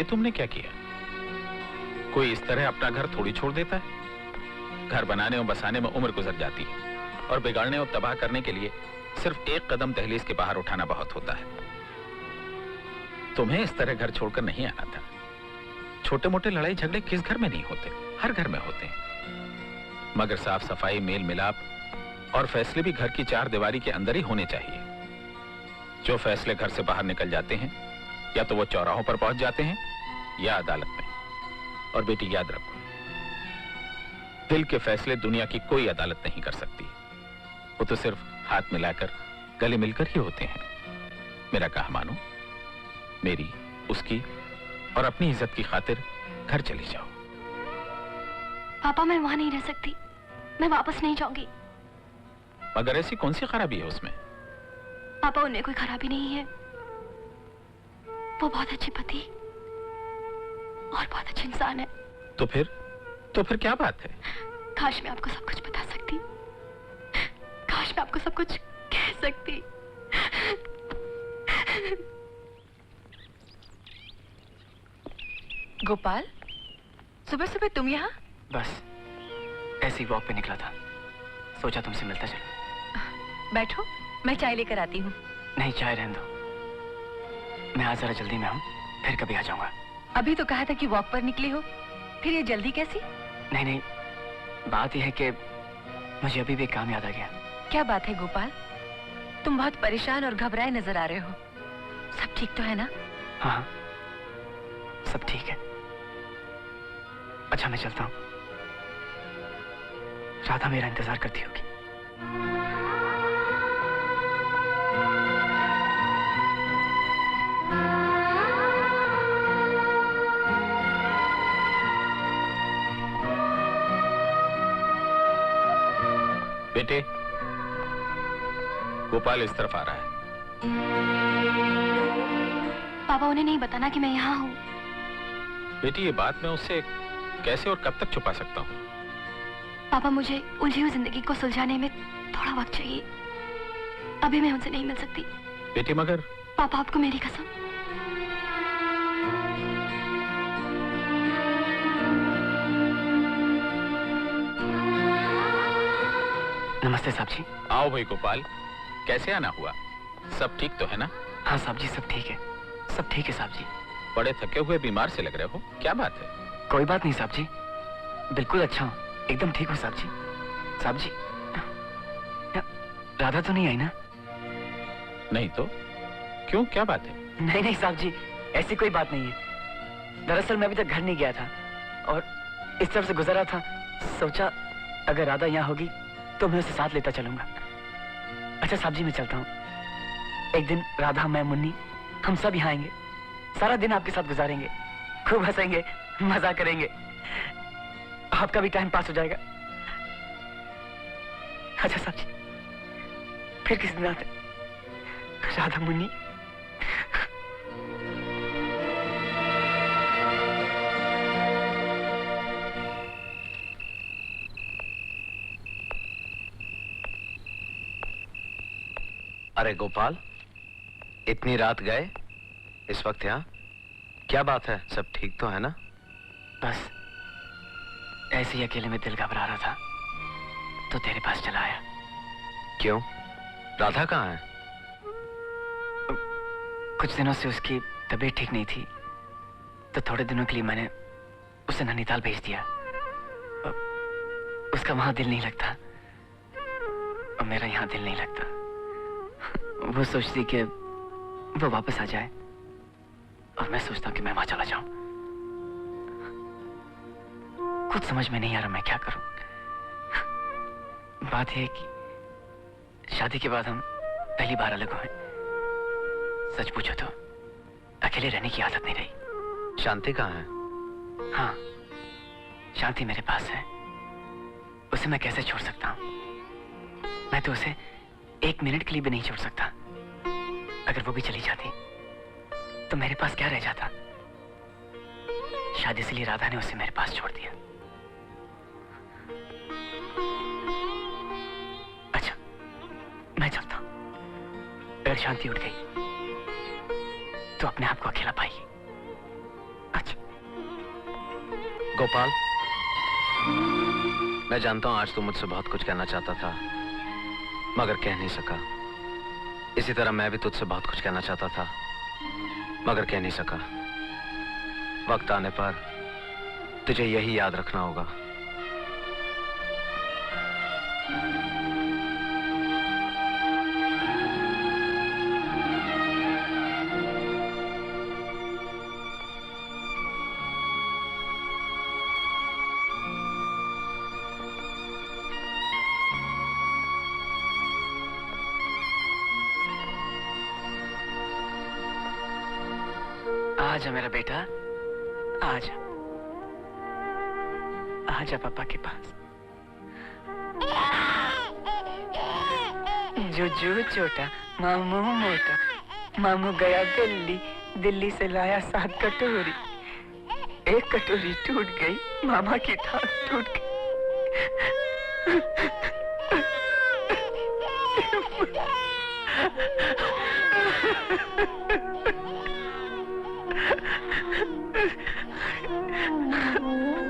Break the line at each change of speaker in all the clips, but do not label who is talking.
तुमने क्या किया? कोई इस तरह अपना घर थोड़ी छोड़ देता है। घर बनाने और बसाने में उम्र गुजर जाती है और बिगाड़ने और तबाह करने के लिए सिर्फ एक कदम दहलीज के बाहर उठाना बहुत होता है। तुम्हें इस तरह घर छोड़कर नहीं आना था। छोटे मोटे लड़ाई झगड़े किस घर में नहीं होते? हर घर में होते हैं। मगर साफ सफाई, मेल मिलाप और फैसले भी घर की चार दीवारी के अंदर ही होने चाहिए। जो फैसले घर से बाहर निकल जाते हैं या तो वो चौराहों पर पहुंच जाते हैं या अदालत में। और बेटी याद रखो, दिल के फैसले दुनिया की कोई अदालत नहीं कर सकती। वो तो सिर्फ हाथ मिलाकर, गले मिलकर ही होते हैं। मेरा कहा मानो, मेरी, उसकी और अपनी इज्जत की खातिर घर चली जाओ।
पापा, मैं वहां नहीं रह सकती। मैं वापस नहीं जाऊंगी।
मगर ऐसी कौन सी खराबी है उसमें?
पापा, उनमें कोई खराबी नहीं है। वो बहुत अच्छे पति और बहुत अच्छे इंसान है।
तो फिर क्या बात है?
काश मैं आपको सब कुछ बता सकती। काश मैं आपको सब कुछ कह सकती।
गोपाल, सुबह सुबह तुम यहाँ?
बस ऐसे ही वॉक पे निकला था, सोचा तुमसे मिलता चलो।
बैठो, मैं चाय लेकर आती हूँ।
नहीं, चाय रहने दो, मैं आज जरा जल्दी में हूँ, फिर कभी आ जाऊंगा।
अभी तो कहा था कि वॉक पर निकली हो, फिर ये जल्दी कैसी?
नहीं, बात यह है कि मुझे अभी भी काम याद आ गया।
क्या बात है गोपाल? तुम बहुत परेशान और घबराए नजर आ रहे हो। सब ठीक तो है ना?
हाँ, सब ठीक है। अच्छा, मैं चलता हूँ। राधा मेरा इंतजार करती होगी।
बेटे, गोपाल इस तरफ आ रहा है।
पापा, उन्हें नहीं बताना कि मैं यहाँ हूँ।
बेटी, ये बात मैं उससे कैसे और कब तक छुपा सकता हूँ?
पापा, मुझे उलझी हुई जिंदगी को सुलझाने में थोड़ा वक्त चाहिए। अभी मैं उनसे नहीं मिल सकती।
बेटी, मगर
पापा, आपको मेरी कसम।
नमस्ते साहब जी।
आओ भाई गोपाल, कैसे आना हुआ? सब ठीक तो है ना?
हाँ साहब जी, सब ठीक है, सब ठीक है साहब जी।
बड़े थके हुए बीमार से लग रहे हो, क्या बात है?
कोई बात नहीं साहब जी, बिल्कुल अच्छा हूँ, एकदम ठीक हूँ साहब जी। साहब जी, राधा तो नहीं आई ना?
नहीं तो क्यों, क्या बात है?
नहीं साहब जी, ऐसी कोई बात नहीं है। दरअसल मैं अभी तक घर नहीं गया था और इस तरफ से गुजरा था, सोचा अगर राधा यहाँ होगी तो मैं उसे साथ लेता चलूंगा। अच्छा साहब जी, मैं चलता हूँ। एक दिन राधा, मैं, मुन्नी, हम सब यहाँ आएंगे, सारा दिन आपके साथ गुजारेंगे, खूब हंसेंगे, मजा करेंगे, आपका भी टाइम पास हो जाएगा। अच्छा साहब जी, फिर किस दिन आते? राधा, मुन्नी।
अरे गोपाल, इतनी रात गए, इस वक्त यहाँ? क्या बात है, सब ठीक तो है ना?
बस ऐसे ही अकेले में दिल घबरा रहा था तो तेरे पास चला आया।
क्यों, राधा कहाँ है?
कुछ दिनों से उसकी तबीयत ठीक नहीं थी तो थोड़े दिनों के लिए मैंने उसे नैनीताल भेज दिया। उसका वहां दिल नहीं लगता और मेरा यहाँ दिल नहीं लगता। वो सोचती कि वो वापस आ जाए और मैं सोचता हूँ कि मैं वहां चला जाऊं। कुछ समझ में नहीं आ रहा मैं क्या करूं। बात यह है कि शादी के बाद हम पहली बार अलग हुए। सच पूछो तो अकेले रहने की आदत नहीं रही।
शांति कहाँ है?
हाँ, शांति मेरे पास है। उसे मैं कैसे छोड़ सकता हूं? मैं तो उसे एक मिनट के लिए भी नहीं छोड़ सकता। अगर वो भी चली जाती तो मेरे पास क्या रह जाता? शायद इसलिए राधा ने उसे मेरे पास छोड़ दिया। अच्छा, मैं चलता हूं। अगर शांति उठ गई तो अपने आप को अकेला पाएगी। अच्छा।
गोपाल, मैं जानता हूं आज तू मुझसे बहुत कुछ कहना चाहता था मगर कह नहीं सका। इसी तरह मैं भी तुझसे बहुत कुछ कहना चाहता था मगर कह नहीं सका। वक्त आने पर तुझे यही याद रखना होगा।
आजा मेरा बेटा, आजा आजा पापा के पास। जुजू छोटा, मामू मोटा, मामू गया दिल्ली, दिल्ली से लाया 7 कटोरी। 1 कटोरी टूट गई, मामा की टांग टूट गई।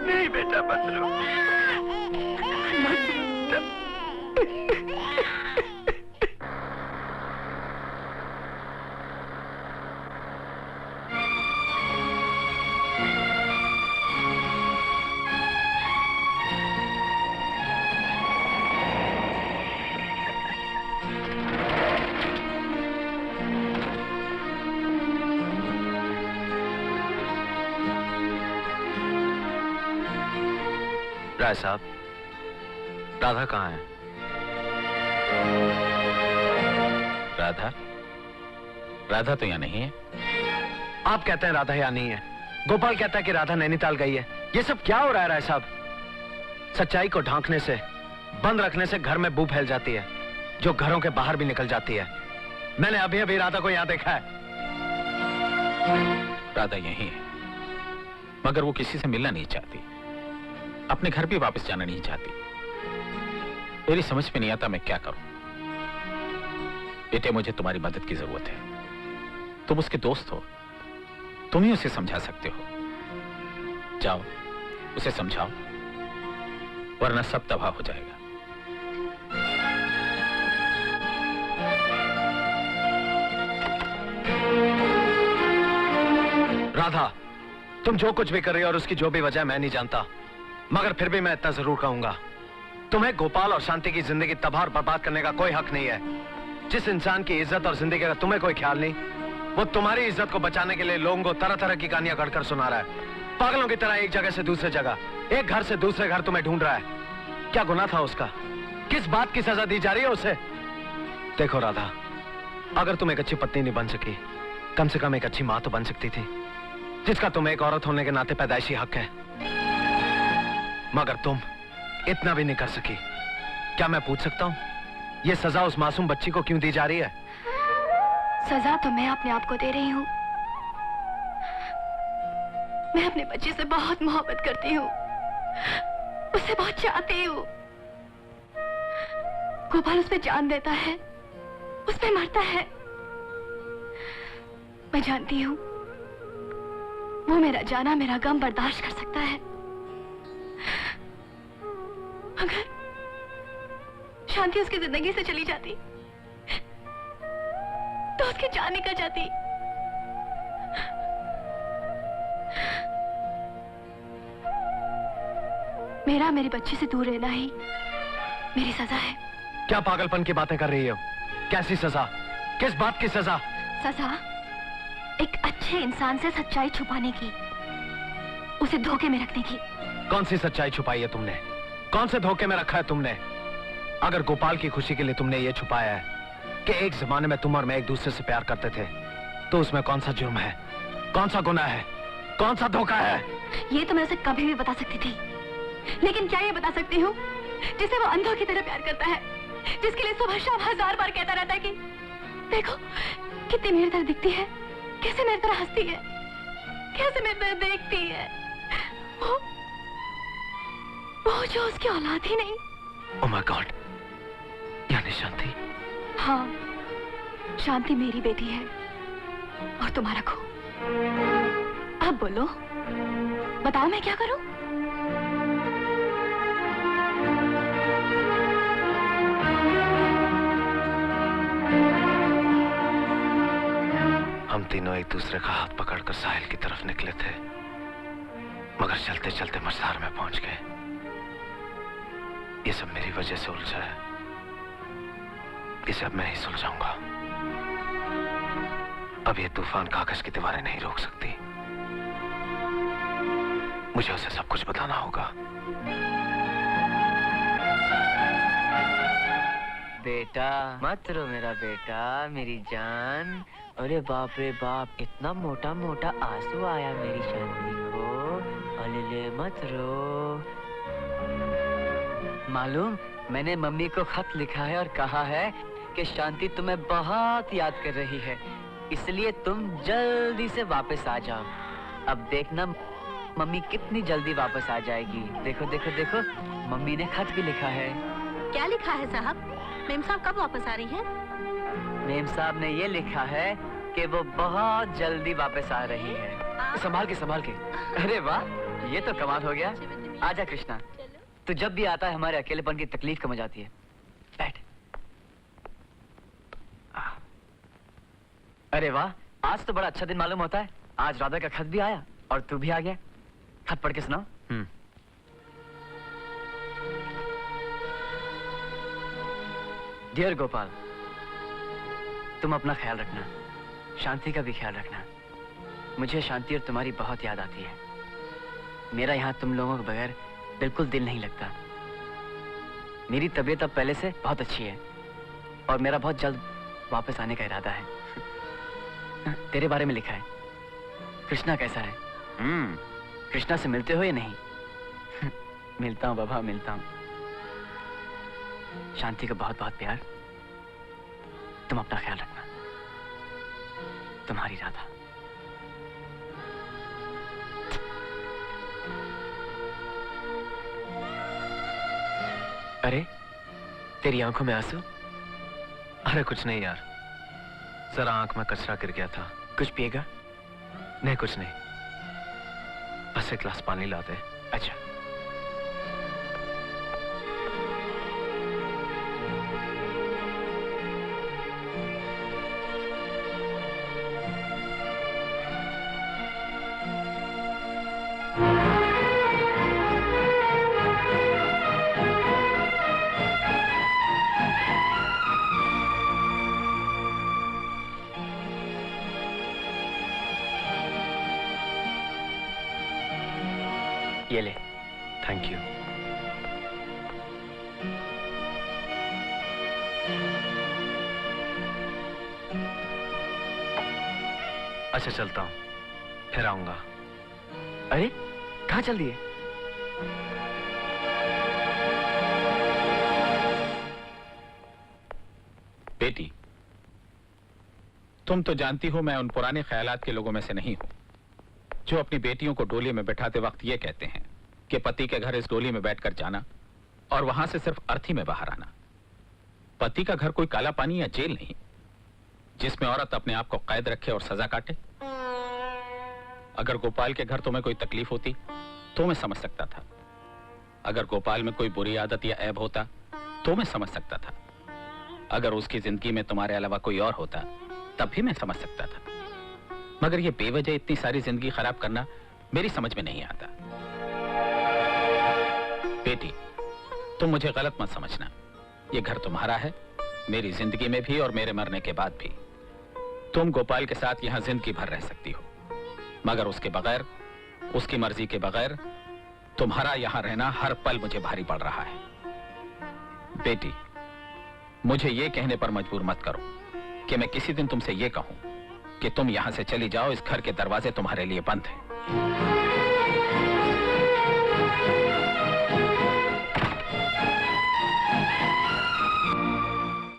नहीं बेटा, मत रो, मत रो।
राय साहब, राधा कहाँ है?
राधा? राधा तो यहाँ नहीं है।
आप कहते हैं राधा यहाँ नहीं है, गोपाल कहता है कि राधा नैनीताल गई है। ये सब क्या हो रहा है राय साहब? सच्चाई को ढांकने से, बंद रखने से घर में बू फैल जाती है जो घरों के बाहर भी निकल जाती है। मैंने अभी अभी राधा को यहाँ देखा है।
राधा यही है, मगर वो किसी से मिलना नहीं चाहती, अपने घर भी वापस जाना नहीं चाहती। मेरी समझ में नहीं आता मैं क्या करूं। बेटे, मुझे तुम्हारी मदद की जरूरत है। तुम उसके दोस्त हो, तुम ही उसे समझा सकते हो। जाओ, उसे समझाओ, वरना सब तबाह हो जाएगा।
राधा, तुम जो कुछ भी कर रही हो और उसकी जो भी वजह मैं नहीं जानता, मगर फिर भी मैं इतना जरूर कहूंगा, तुम्हें गोपाल और शांति की जिंदगी तबाह और बर्बाद करने का कोई हक नहीं है। जिस इंसान की इज्जत और जिंदगी का तुम्हें कोई ख्याल नहीं, वो तुम्हारी इज्जत को बचाने के लिए लोगों को तरह तरह की कहानियां गढ़कर सुना रहा है। पागलों की तरह एक जगह से दूसरे जगह, एक घर से दूसरे घर तुम्हें ढूंढ रहा है। क्या गुनाह था उसका? किस बात की सजा दी जा रही है उसे? देखो राधा, अगर तुम एक अच्छी पत्नी नहीं बन सकी, कम से कम एक अच्छी मां तो बन सकती थी, जिसका तुम्हें एक औरत होने के नाते पैदाइशी हक है। मगर तुम इतना भी नहीं कर सकी। क्या मैं पूछ सकता हूं, यह सजा उस मासूम बच्ची को क्यों दी जा रही है?
सजा तो मैं अपने आप को दे रही हूँ। मैं अपने बच्चे से बहुत मोहब्बत करती हूँ, उसे बहुत चाहती हूँ। गोपाल उस पे जान देता है, उस पे मरता है। मैं जानती हूँ वो मेरा जाना, मेरा गम बर्दाश्त कर सकता है, अगर शांति उसकी जिंदगी से चली जाती तो उसकी जान निकल जाती। मेरा मेरी बच्ची से दूर रहना ही मेरी सजा है।
क्या पागलपन की बातें कर रही हो? कैसी सजा? किस बात की सजा?
सजा एक अच्छे इंसान से सच्चाई छुपाने की, उसे धोखे में रखने की।
कौन सी सच्चाई छुपाई है तुमने? कौन से धोखे में रखा है तुमने? अगर गोपाल की खुशी के लिए तुमने ये छुपाया है कि एक जमाने में तुम और मैं एक दूसरे से प्यार करते थे, तो उसमें कौन सा जुर्म है, कौन सा गुनाह है, कौन सा धोखा है?
ये तो मैं उसे कभी भी बता सकती थी, लेकिन क्या ये बता सकती हूँ जिसे वो अंधों की तरह प्यार करता है, जिसके लिए सुबह शाम 1000 बार कहता रहता है कि देखो कितनी मेरी तरह दिखती है, कैसे मेरी तरह हंसती है, कैसे मेरी तरह देखती है। वो जो उसकी औलाद ही नहीं।
ओह माय गॉड, यानी शांति?
हाँ, शांति मेरी बेटी है और तुम्हारा खो। अब बोलो, बताओ मैं क्या करूं?
हम तीनों एक दूसरे का हाथ पकड़कर साहिल की तरफ निकले थे, मगर चलते चलते मझधार में पहुंच गए। ये सब मेरी वजह से उलझा है, इसे अब मैं ही सुलझाऊंगा। अब ये तूफान कागज की दीवारें नहीं रोक सकती। मुझे उसे सब कुछ बताना होगा।
बेटा मत रो मेरा बेटा, मेरी जान। अरे बाप रे बाप, इतना मोटा मोटा आंसू आया मेरी शांति को। अरे ले मत रो। मालूम, मैंने मम्मी को खत लिखा है और कहा है कि शांति तुम्हें बहुत याद कर रही है, इसलिए तुम जल्दी से वापस आ जाओ। अब देखना मम्मी कितनी जल्दी वापस आ जाएगी। देखो देखो देखो, मम्मी ने खत भी लिखा है।
क्या लिखा है साहब? मेम साहब कब वापस आ रही हैं?
मेम साहब ने ये लिखा है कि वो बहुत जल्दी वापस आ रही है। संभाल के संभाल के। अरे वाह, ये तो कमाल हो गया। आजा कृष्णा, तू जब भी आता है हमारे अकेलेपन की तकलीफ कम हो जाती है। बैठ। अरे वाह, आज तो बड़ा अच्छा दिन मालूम होता है। आज राधा का खत भी आया और तू भी आ गया। खत पढ़ के सुनाओ। डियर गोपाल, तुम अपना ख्याल रखना, शांति का भी ख्याल रखना। मुझे शांति और तुम्हारी बहुत याद आती है। मेरा यहाँ तुम लोगों के बगैर बिल्कुल दिल नहीं लगता। मेरी तबीयत अब पहले से बहुत अच्छी है और मेरा बहुत जल्द वापस आने का इरादा है। तेरे बारे में लिखा है। कृष्णा कैसा है? कृष्णा से मिलते हो या नहीं? मिलता हूँ बाबा, मिलता हूँ। शांति का बहुत बहुत प्यार। तुम अपना ख्याल रखना। तुम्हारी राधा।
अरे, तेरी आंखों में आंसू? अरे कुछ नहीं यार, जरा आंख में कचरा गिर गया था।
कुछ पिएगा?
नहीं कुछ नहीं, बस एक गिलास पानी ला दे।
अच्छा। ये ले।
Thank you. अच्छा चलता हूँ, फिर आऊंगा।
अरे कहाँ चल दिए?
बेटी, तुम तो जानती हो मैं उन पुराने ख्यालात के लोगों में से नहीं हूं जो अपनी बेटियों को डोली में बैठाते वक्त ये कहते हैं कि पति के घर इस डोली में बैठकर जाना और वहां से सिर्फ अर्थी में बाहर आना। पति का घर कोई काला पानी या जेल नहीं जिसमें औरत अपने आप को कैद रखे और सजा काटे। अगर गोपाल के घर तुम्हें कोई तकलीफ होती तो मैं समझ सकता था। अगर गोपाल में कोई बुरी आदत या ऐब होता तो मैं समझ सकता था। अगर उसकी जिंदगी में तुम्हारे अलावा कोई और होता तब भी मैं समझ सकता था। मगर ये बेवजह इतनी सारी जिंदगी खराब करना मेरी समझ में नहीं आता। बेटी, तुम मुझे गलत मत समझना। ये घर तुम्हारा है, मेरी जिंदगी में भी और मेरे मरने के बाद भी। तुम गोपाल के साथ यहां जिंदगी भर रह सकती हो, मगर उसके बगैर, उसकी मर्जी के बगैर तुम्हारा यहां रहना हर पल मुझे भारी पड़ रहा है। बेटी, मुझे ये कहने पर मजबूर मत करो कि मैं किसी दिन तुमसे ये कहूं कि तुम यहां से चली जाओ, इस घर के दरवाजे तुम्हारे लिए बंद हैं।